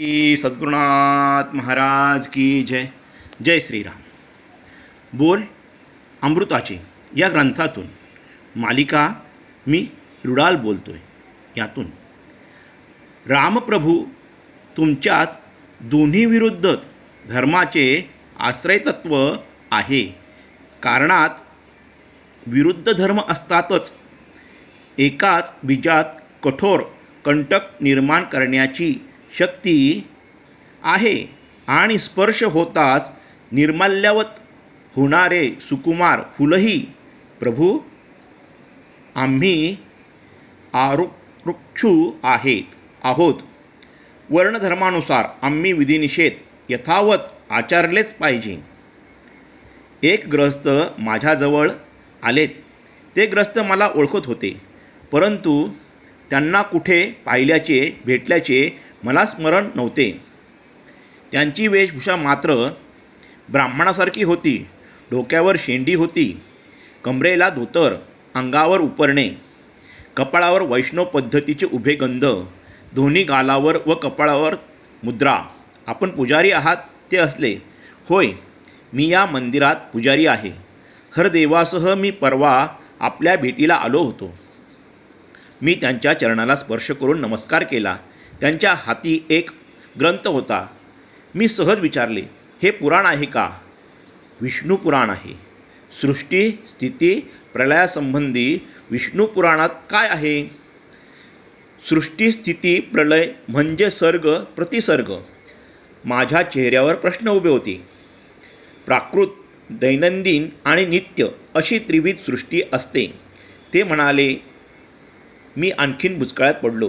श्री सद्गुरुनाथ महाराज की जय. जय श्रीराम. बोल अमृताचे या ग्रंथातून मालिका मी रुडाल बोलतोय. यातून रामप्रभू तुमच्यात दोन्ही विरुद्ध धर्माचे आश्रयतत्व आहे. कारणात विरुद्ध धर्म असतातच. एकाच बीजात कठोर कंटक निर्माण करण्याची शक्ती आहे आणि स्पर्श होताच निर्माल्यावत होणारे सुकुमार फुलही प्रभू आम्ही आरुक्षू आहोत. वर्णधर्मानुसार आम्ही विधिनिषेध यथावत आचरलेच पाहिजे. एक ग्रस्त माझ्याजवळ आलेत. ते ग्रस्त मला ओळखत होते, परंतु त्यांना कुठे पाहिल्याचे भेटल्याचे मला स्मरण नव्हते. त्यांची वेशभूषा मात्र ब्राह्मणासारखी होती. डोक्यावर शेंडी होती, कमरेला धोतर, अंगावर उपरणे, कपाळावर वैष्णव पद्धतीचे उभे गंध, दोन्ही गालावर व कपाळावर मुद्रा. आपण पुजारी आहात ते असले. होय, मी या मंदिरात पुजारी आहे. हरदेवासह मी परवा आपल्या भेटीला आलो होतो. मी त्यांच्या चरणाला स्पर्श करून नमस्कार केला. त्यांच्या हाती एक ग्रंथ होता. मी सहज विचारले, हे पुराण आहे का? विष्णू पुराण आहे. सृष्टी स्थिती प्रलयासंबंधी विष्णू पुराणात काय आहे? सृष्टी स्थिती प्रलय म्हणजे सर्ग प्रतिसर्ग. माझ्या चेहऱ्यावर प्रश्न उभे होते. प्राकृत, दैनंदिन आणि नित्य अशी त्रिविध सृष्टी असते. ते म्हणाले. मी आणखीन भुचकाळ्यात पडलो.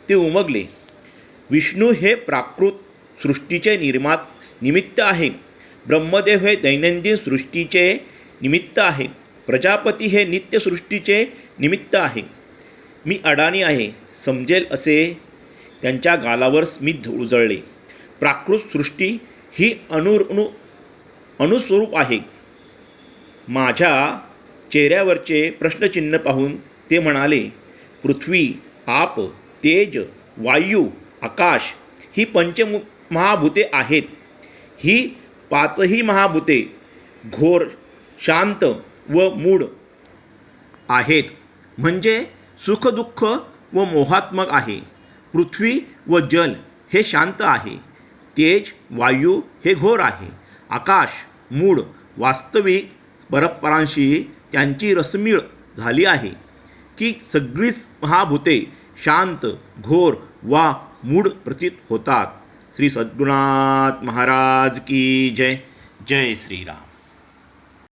ते उमगले. विष्णू हे प्राकृत सृष्टीचे निमित्त आहे. ब्रह्मदेव हे दैनंदिन सृष्टीचे निमित्त आहे. प्रजापती हे नित्य सृष्टीचे निमित्त आहे. मी अडाणी आहे समजेल असे त्यांच्या गालावर स्मित उजळले. प्राकृत सृष्टी ही अणुस्वरूप आहे. माझ्या चेहऱ्यावरचे प्रश्नचिन्ह पाहून ते म्हणाले, पृथ्वी, आप, तेज, वायू, आकाश ही पंचमहाभूते आहेत. ही पाचही महाभूते घोर, शांत व मूढ आहेत. म्हणजे सुखदुःख व मोहात्मक आहे. पृथ्वी व जल हे शांत आहे. तेज, वायू हे घोर आहे. आकाश मूढ. वास्तविक परस्परांशी त्यांची रसमिळ झाली आहे की सगळीच महाभूते शांत, घोर वा मूढ प्रतीत होतात. श्री सद्गुरुनाथ महाराज की जय. जय श्रीराम.